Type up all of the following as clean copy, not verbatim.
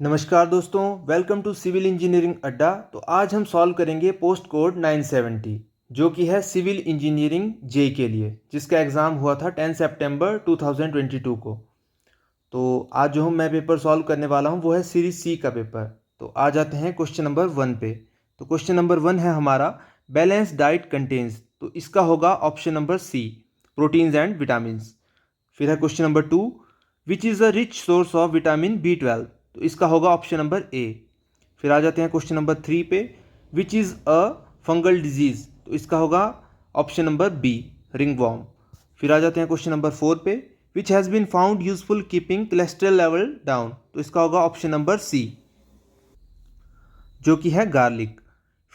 नमस्कार दोस्तों, welcome to civil engineering अड्डा। तो आज हम सॉल्व करेंगे पोस्ट कोड 970 जो कि है सिविल इंजीनियरिंग जे के लिए, जिसका एग्ज़ाम हुआ था 10 सितंबर 2022 को। तो आज जो मैं पेपर सॉल्व करने वाला हूँ वो है सीरीज सी का पेपर। तो आ जाते हैं क्वेश्चन नंबर 1 पे। तो क्वेश्चन नंबर 1 है हमारा, बैलेंस डाइट कंटेन्स, तो इसका होगा option number C, proteins and vitamins. फिर है question number 2, which is a rich source of vitamin B12, तो इसका होगा ऑप्शन नंबर ए। फिर आ जाते हैं क्वेश्चन नंबर 3 पे, विच इज़ अ फंगल डिजीज़, तो इसका होगा ऑप्शन नंबर बी, रिंगवॉर्म। फिर आ जाते हैं क्वेश्चन नंबर 4 पे, which has been found useful keeping cholesterol level down, तो इसका होगा ऑप्शन नंबर सी, जो कि है गार्लिक।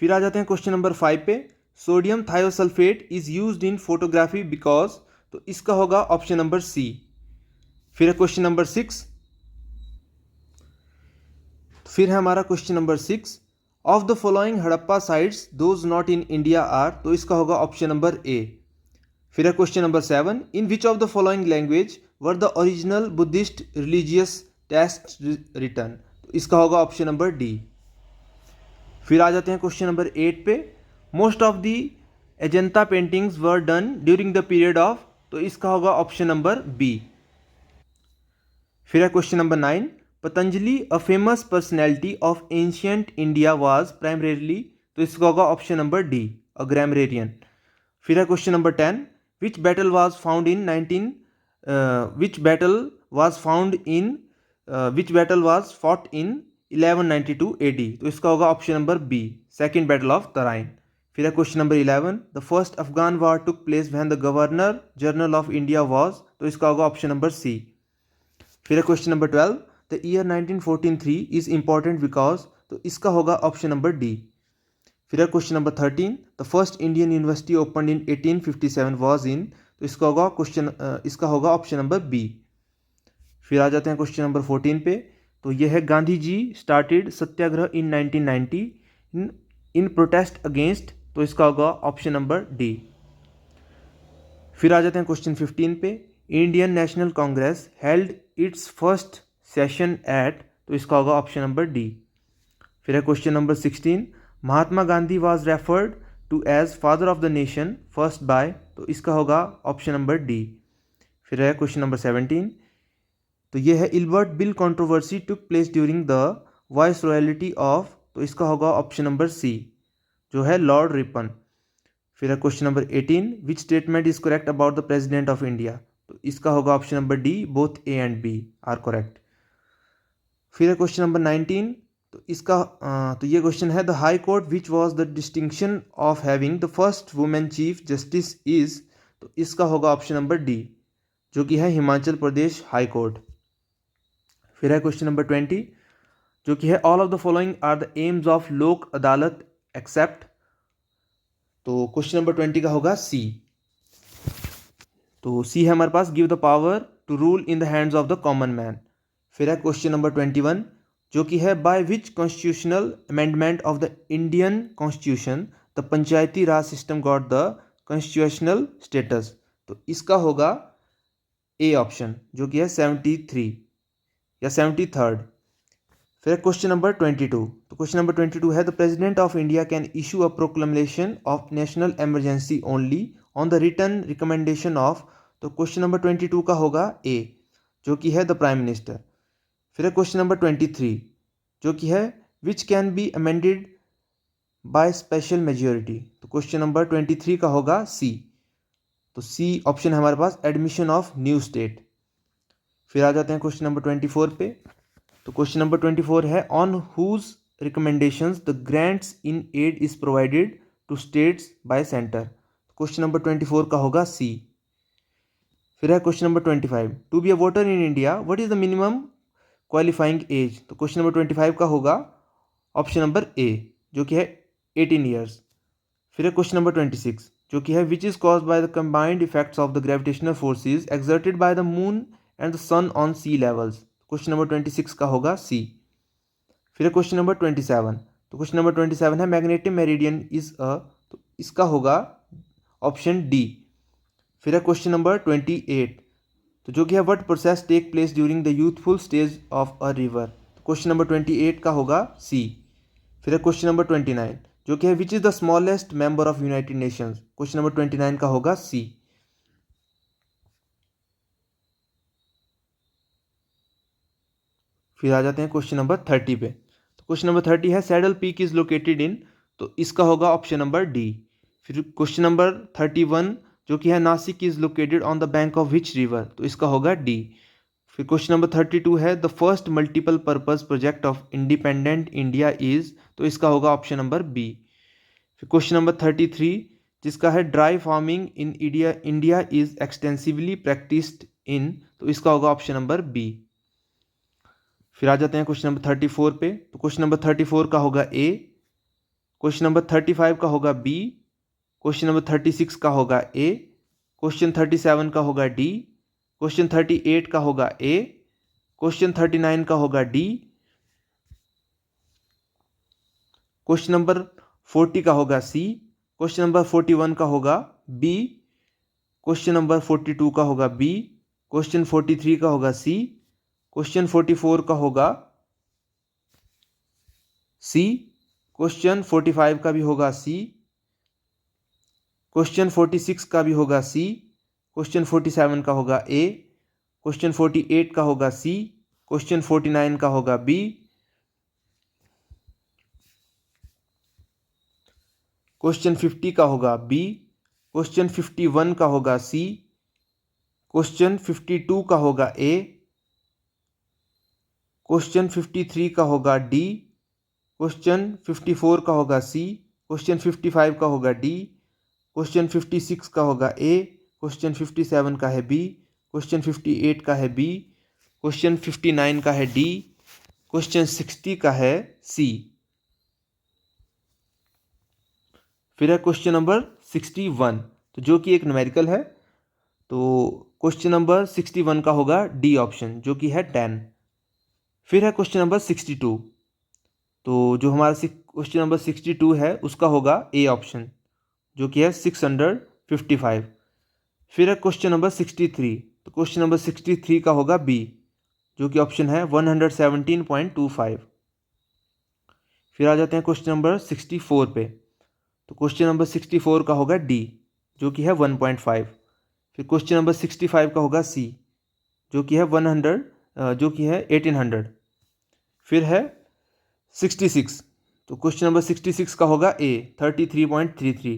फिर आ जाते हैं क्वेश्चन नंबर 5 पे, sodium thiosulphate is used in photography because, तो इसका होगा ऑप्शन नंबर सी। फिर है क्वेश्चन नंबर 6, फिर है हमारा question number 6, of the following Harappa sites does not in India are, तो इसका होगा ऑप्शन नंबर ए। फिर है question number 7, in which of the following language were the original Buddhist religious text written, तो इसका होगा ऑप्शन नंबर डी। फिर आ जाते हैं क्वेश्चन नंबर 8 पे, most of the agenda paintings were done during the period of, तो इसका होगा ऑप्शन नंबर बी। फिर है question number 9, Patanjali a famous personality of ancient India was primarily, तो इसका होगा ऑप्शन नंबर डी, अ ग्रामरेरियन। फिर है question number 10, which battle was found in 19 which battle was found in which battle was fought in 1192 AD, तो इसका होगा option number B, second battle of Tarain. फिर है question number 11, the first Afghan war took place when the governor general of India was, तो इसका होगा option number C. फिर है question number 12, the year 1943 is important because, तो इसका होगा ऑप्शन नंबर डी। फिर है question number 13, the first Indian university open in 1857 was in, तो इसका होगा ऑप्शन नंबर बी। फिर आ जाते हैं क्वेश्चन नंबर 14 पे, तो यह है गांधी जी स्टार्टेड सत्याग्रह इन 1990 इन प्रोटेस्ट अगेंस्ट, तो इसका होगा ऑप्शन नंबर डी। फिर आ जाते हैं क्वेश्चन 15 पे, Indian National Congress held its first session at, तो इसका होगा ऑप्शन नंबर डी। फिर है question number 16, Mahatma Gandhi was referred to as father of the nation first by, तो इसका होगा ऑप्शन नंबर डी। फिर है क्वेश्चन नंबर 17, तो ये है Ilbert bill controversy took place during the voice royalty of, तो इसका होगा ऑप्शन नंबर सी, जो है लॉर्ड रिपन। फिर है question number 18, which statement is correct about the president of India, तो इसका होगा option number D, both A and B are correct. फिर है क्वेश्चन नंबर 19, तो ये क्वेश्चन है, the high court which was the distinction of having the first women chief justice is, तो इसका होगा ऑप्शन नंबर डी, जो कि है हिमाचल प्रदेश हाई कोर्ट। फिर है क्वेश्चन नंबर 20, जो कि है all of the following are the aims of Lok Adalat accept, तो क्वेश्चन नंबर 20 का होगा सी। तो सी है हमारे पास, give the power to rule in the hands of the common man. फिर है क्वेश्चन नंबर 21, जो कि है by which constitutional amendment of the Indian constitution the Panchayati Raj system got the constitutional status, तो इसका होगा ए ऑप्शन, जो कि है 73 या 73rd। फिर क्वेश्चन नंबर 22, तो क्वेश्चन नंबर 22 है, the president of India can issue a proclamation of national emergency only on the written recommendation of, तो क्वेश्चन नंबर 22 का होगा ए, जो कि है द प्राइम मिनिस्टर। फिर है क्वेश्चन नंबर 23, जो कि है which can be amended by special majority, तो क्वेश्चन नंबर 23 का होगा सी, तो सी ऑप्शन है हमारे पास, एडमिशन ऑफ न्यू स्टेट। फिर आ जाते हैं क्वेश्चन नंबर 24 पे, तो क्वेश्चन नंबर 24 है, on whose recommendations the grants in aid is provided to states by centre, question number 24 का होगा सी। फिर है question number 25, to be a voter in India what is the minimum qualifying age, तो question number 25 का होगा option number ए, जो कि है 18 ईयर्स। फिर है क्वेश्चन नंबर 26, जो कि है which is caused by the combined effects of the gravitational forces exerted by the moon and the sun on sea levels, question number 26 का होगा सी। फिर है क्वेश्चन नंबर 27, तो क्वेश्चन नंबर 27 है, मैग्नेटिक मेरिडियन इज अ, तो इसका होगा option D. फिर है क्वेश्चन नंबर 28, तो जो कि है what process take place during the youthful stage of a river, question number 28 का होगा सी। फिर है क्वेश्चन नंबर 29 जो कि है which is the smallest member of United Nations, question number 29 का होगा सी। फिर आ जाते हैं क्वेश्चन नंबर 30 पे। तो क्वेश्चन नंबर 30 है saddle peak is located in, तो इसका होगा ऑप्शन नंबर डी। फिर क्वेश्चन नंबर 31 जो कि है Nashik is located on the bank of which river, तो इसका होगा डी। फिर क्वेश्चन नंबर 32 है the first multiple purpose project of independent India is, तो इसका होगा ऑप्शन नंबर बी। फिर क्वेश्चन नंबर 33 जिसका है dry farming in India India is extensively practised in, तो इसका होगा ऑप्शन नंबर बी। फिर आ जाते हैं क्वेश्चन नंबर 34 पे। तो क्वेश्चन नंबर 34 का होगा ए, क्वेश्चन नंबर 35 का होगा बी, क्वेश्चन नंबर 36 का होगा ए, क्वेश्चन 37 का होगा डी, क्वेश्चन 38 का होगा ए, क्वेश्चन 39 का होगा डी, क्वेश्चन नंबर 40 का होगा सी, क्वेश्चन नंबर 41 का होगा बी, क्वेश्चन नंबर 42 का होगा बी, क्वेश्चन 43 का होगा सी, क्वेश्चन 44 का होगा सी, क्वेश्चन 45 का भी होगा सी, क्वेश्चन 46 का भी होगा सी, क्वेश्चन 47 का होगा ए, क्वेश्चन 48 का होगा सी, क्वेश्चन 49 का होगा बी, क्वेश्चन 50 का होगा बी, क्वेश्चन 51 का होगा सी, क्वेश्चन 52 का होगा ए, क्वेश्चन 53 का होगा डी, क्वेश्चन 54 का होगा सी, क्वेश्चन 55 का होगा डी, क्वेश्चन 56 का होगा ए, क्वेश्चन 57 का है बी, क्वेश्चन 58 का है बी, क्वेश्चन 59 का है डी, क्वेश्चन 60 का है सी। फिर है क्वेश्चन नंबर 61, तो जो कि एक न्यूमेरिकल है, तो क्वेश्चन नंबर 61 का होगा डी ऑप्शन जो कि है 10। फिर है क्वेश्चन नंबर 62, तो जो हमारा क्वेश्चन नंबर 62 है उसका होगा ए ऑप्शन जो कि है 655। फिर है क्वेश्चन नंबर 63, तो क्वेश्चन नंबर 63 का होगा बी जो कि ऑप्शन है 117.25। फिर आ जाते हैं क्वेश्चन नंबर 64 पे। तो क्वेश्चन नंबर 64 का होगा डी जो कि है 1.5। फिर क्वेश्चन नंबर 65 का होगा सी जो कि है 1800। फिर है 66, तो क्वेश्चन नंबर 66 का होगा ए 33.33।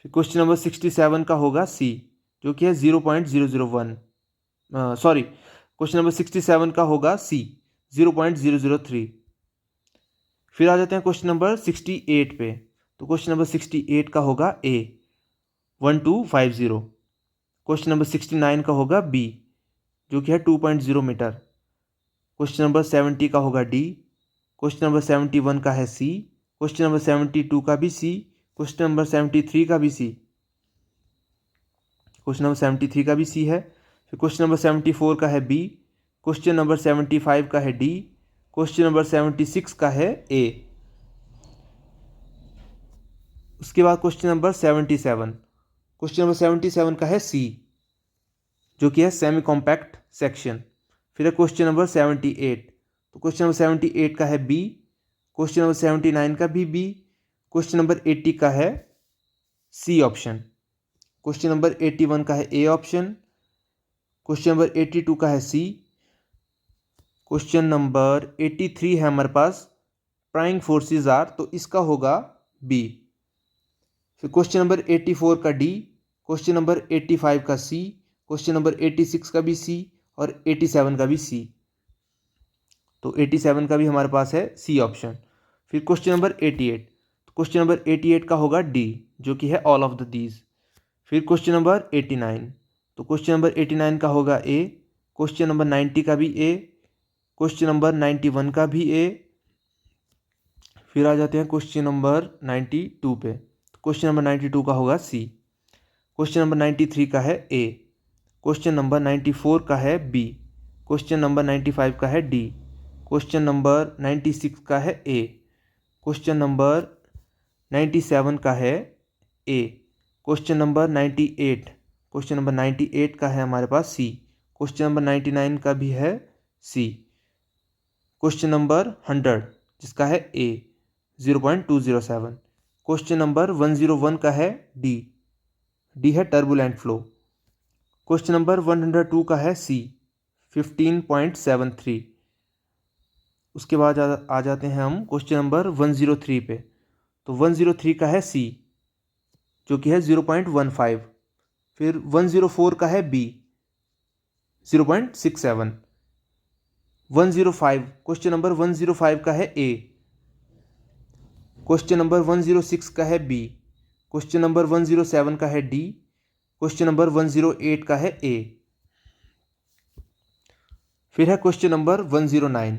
फिर क्वेश्चन नंबर 67 का होगा सी जो कि है 0.001, सॉरी क्वेश्चन नंबर 67 का होगा सी 0.003। फिर आ जाते हैं क्वेश्चन नंबर 68 पे। तो क्वेश्चन नंबर 68 का होगा ए 1250। क्वेश्चन नंबर 69 का होगा बी जो कि है 2.0 मीटर। क्वेश्चन नंबर 70 का होगा डी, क्वेश्चन नंबर 71 का है सी, क्वेश्चन नंबर 72 का भी सी, क्वेश्चन नंबर 73 का भी सी, क्वेश्चन नंबर 73 का भी सी है। फिर क्वेश्चन नंबर 74 का है बी, क्वेश्चन नंबर 75 का है डी, क्वेश्चन नंबर 76 का है ए। उसके बाद क्वेश्चन नंबर 77, क्वेश्चन नंबर 77 का है सी जो कि है सेमी कॉम्पैक्ट सेक्शन। फिर है क्वेश्चन नंबर 78, तो क्वेश्चन नंबर 78 का है बी, क्वेश्चन नंबर 79 का भी बी, क्वेश्चन नंबर 80 का है सी ऑप्शन, क्वेश्चन नंबर 81 का है ए ऑप्शन, क्वेश्चन नंबर 82 का है सी, क्वेश्चन नंबर 83 है हमारे पास प्राइंग फोर्सेस आर, तो इसका होगा बी। फिर क्वेश्चन नंबर 84 का डी, क्वेश्चन नंबर 85 का सी, क्वेश्चन नंबर 86 का भी सी और 87 का भी सी, तो 87 का भी हमारे पास है सी ऑप्शन। फिर क्वेश्चन नंबर 88, तो क्वेश्चन नंबर 88 का होगा डी जो कि है ऑल ऑफ द दीज। फिर क्वेश्चन नंबर 89, तो क्वेश्चन नंबर 89 का होगा ए, क्वेश्चन नंबर 90 का भी ए, क्वेश्चन नंबर 91 का भी ए। फिर आ जाते हैं क्वेश्चन नंबर 92 पे। क्वेश्चन नंबर 92 का होगा सी, क्वेश्चन नंबर 93 का है ए, क्वेश्चन नंबर 94 का है बी, क्वेश्चन नंबर 95 का है डी, क्वेश्चन नंबर 96 का है ए, क्वेश्चन नंबर 97 का है ए, क्वेश्चन नंबर 98, क्वेश्चन नंबर 98 का है हमारे पास सी, क्वेश्चन नंबर 99 का भी है सी, क्वेश्चन नंबर 100 जिसका है ए 0.207। क्वेश्चन नंबर 101 का है डी, डी है टर्बुलेंट फ्लो। क्वेश्चन नंबर 102 का है सी 15.73। उसके बाद आ जाते हैं हम क्वेश्चन नंबर 103 पे। तो 103 का है सी जो कि है 0.15। फिर 104 का है बी 0.67। 105 क्वेश्चन नंबर 105 का है ए। क्वेश्चन नंबर 106 का है बी। क्वेश्चन नंबर 107 का है डी। क्वेश्चन नंबर 108 का है ए। फिर है क्वेश्चन नंबर 109।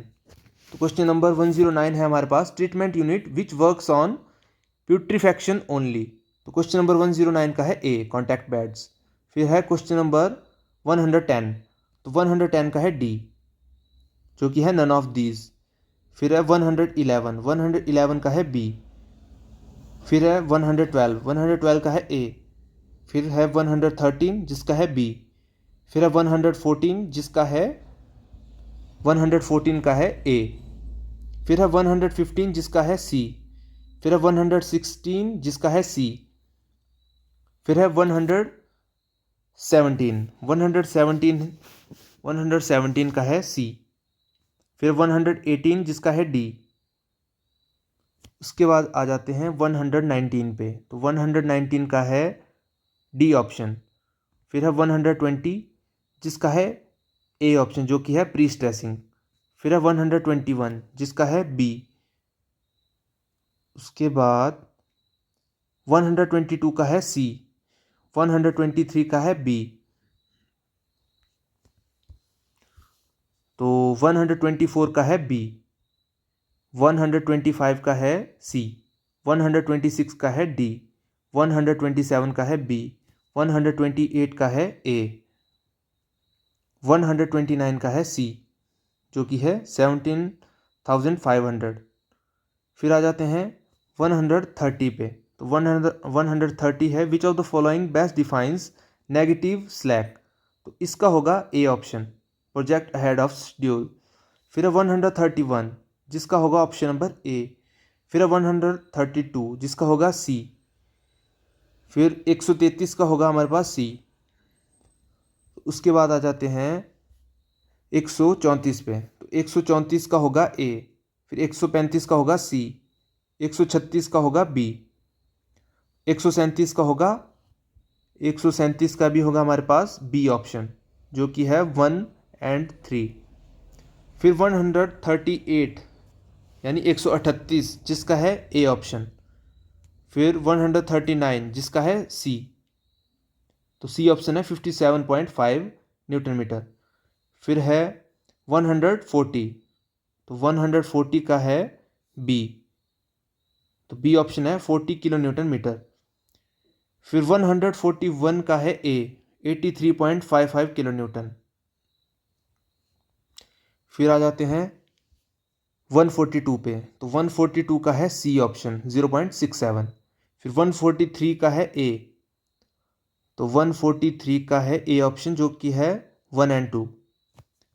तो क्वेश्चन नंबर 109 है हमारे पास treatment unit which works on putrefaction only. तो क्वेश्चन नंबर 109 का है ए कॉन्टैक्ट बेड्स। फिर है क्वेश्चन नंबर 110। तो 110 का है डी जो कि है नन ऑफ दीज। फिर है 111 का है बी। फिर है 112 का है ए। फिर है 113 जिसका है बी। फिर है 114 जिसका है 114 का है ए। फिर है 115 जिसका है सी। फिर है 116 जिसका है सी। फिर है 117 का है सी। फिर 118 जिसका है डी। उसके बाद आ जाते हैं 119 पे। तो 119 का है डी ऑप्शन। फिर है 120 जिसका है ए ऑप्शन जो कि है प्री स्ट्रेसिंग। फिर है 121 जिसका है बी। उसके बाद 122 का है सी। 123 का है बी। तो 124 का है बी। 125 का है सी। 126 का है डी। 127 का है बी। 128 का है ए। 129 का है सी जो कि है 17,500। फिर आ जाते हैं 130 पे। तो 130 है विच of the following best defines negative slack. तो इसका होगा A option project ahead of schedule. फिर है 131 जिसका होगा ऑप्शन नंबर ए। फिर है 132 जिसका होगा सी। फिर 133 का होगा हमारे पास सी। उसके बाद आ जाते हैं 134 पे। तो 134 का होगा ए। फिर 135 का होगा सी। 136 का होगा बी। 137 का होगा 137 का भी होगा हमारे पास बी ऑप्शन जो कि है 1 एंड 3। फिर 138 यानी 138 जिसका है ए ऑप्शन। फिर 139 जिसका है सी। तो सी ऑप्शन है 57.5 न्यूटन मीटर। फिर है 140। तो 140 का है बी। तो बी ऑप्शन है 40 किलो न्यूटन मीटर। फिर 141 का है ए 83.55 किलो न्यूटन। फिर आ जाते हैं 142 पे। तो 142 का है सी ऑप्शन 0.67। फिर 143 का है ए। तो 143 का है ए ऑप्शन जो कि है 1 एंड 2।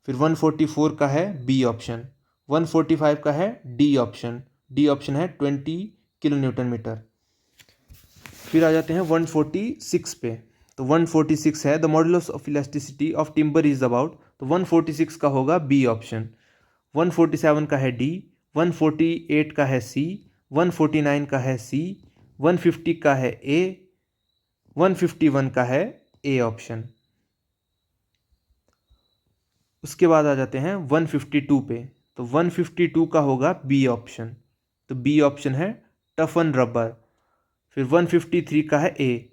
फिर 144 का है बी ऑप्शन। 145 का है डी ऑप्शन। डी ऑप्शन है 20 किलो न्यूटन मीटर। फिर आ जाते हैं 146 पे। तो 146 है the modulus of elasticity of timber is about. तो 146 का होगा बी ऑप्शन। 147 का है डी। 148 का है सी। 149 का है सी। 150 का है ए। 151 का है ए ऑप्शन। उसके बाद आ जाते हैं 152 पे। तो 152 का होगा बी ऑप्शन। तो बी ऑप्शन है टफन रबर। फिर 153 का है ए।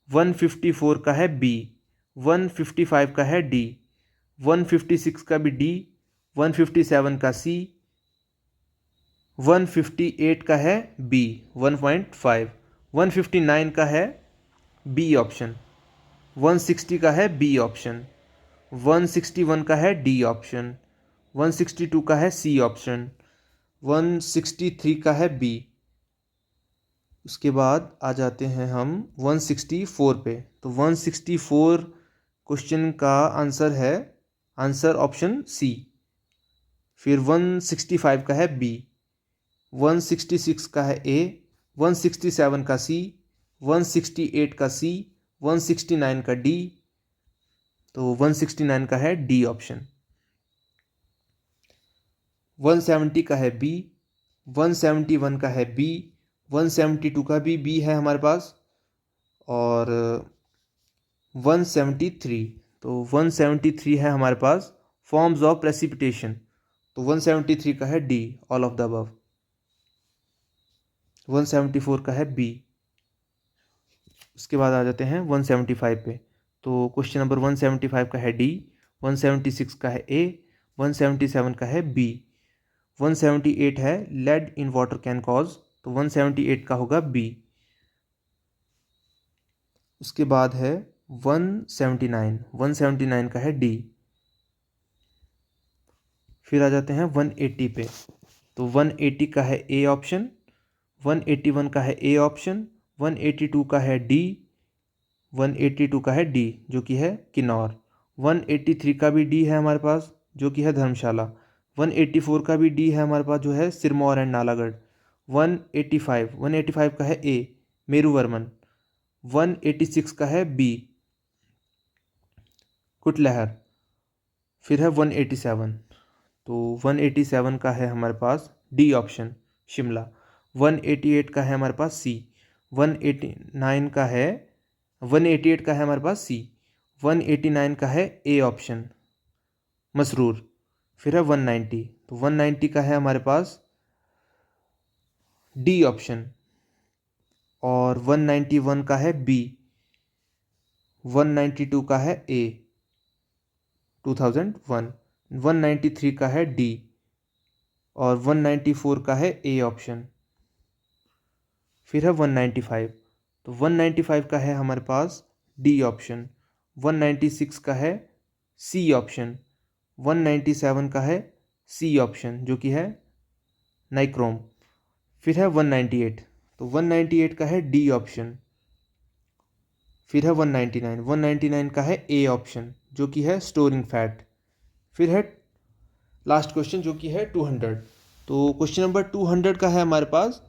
154 का है बी। 155 का है डी। 156 का भी डी। 157 का सी। 158 का है बी 1.5। 159 का है बी ऑप्शन। 160 का है बी ऑप्शन। 161 का है डी ऑप्शन। 162 का है सी ऑप्शन। 163 का है बी। उसके बाद आ जाते हैं हम 164 पे। तो 164 क्वेश्चन का आंसर है आंसर ऑप्शन सी फिर 165 का है बी, 166 का है ए, 167 का सी, 168 का सी, 169 का डी। तो 169 का है डी ऑप्शन। 170 का है बी, 171 का है बी, 172 का भी बी है हमारे पास, और 173, तो 173 है हमारे पास फॉर्म्स ऑफ प्रेसिपिटेशन। तो 173 का है D, all of the above. 174 का है बी। उसके बाद आ जाते हैं 175 पे। तो क्वेश्चन नंबर 175 का है डी, 176 का है ए, 177 का है बी, 178 है lead in water can cause, तो 178 का होगा बी। उसके बाद है 179, 179 का है डी। फिर आ जाते हैं 180 पे। तो 180 का है ए ऑप्शन, 181 का है ए ऑप्शन, 182 का है डी, 182 का है डी जो कि है किन्नौर, 183 का भी डी है हमारे पास जो कि है धर्मशाला, 184 का भी डी है हमारे पास जो है सिरमौर एंड नालागढ़, 185 का है ए मेरुवर्मन, 186 का है बी कुटलहर। फिर है 187, तो 187 का है हमारे पास डी ऑप्शन शिमला, 188 का है हमारे पास सी, 189 का है 188 का है हमारे पास सी, 189 का है ए ऑप्शन मसरूर। फिर है 190, तो 190 का है हमारे पास डी ऑप्शन, और 191 का है बी, 192 का है ए 2001, 193 का है डी, और 194 का है ए ऑप्शन। फिर है 195, तो 195 का है हमारे पास डी ऑप्शन, 196 का है सी ऑप्शन, 197 का है सी ऑप्शन जो कि है नाइक्रोम। फिर है 198, तो 198 का है डी ऑप्शन। फिर है 199, 199 का है ए ऑप्शन जो कि है स्टोरिंग फैट। फिर है लास्ट क्वेश्चन जो कि है 200। तो क्वेश्चन नंबर 200 का है हमारे पास,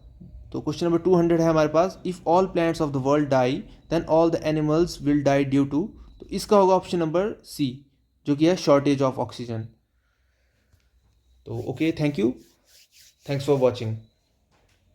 तो क्वेश्चन नंबर 200 है हमारे पास, if all planets of the world die then all the animals will die due to, तो इसका होगा ऑप्शन नंबर सी जो कि है शॉर्टेज ऑफ ऑक्सीजन। तो okay, thank you, thanks for watching.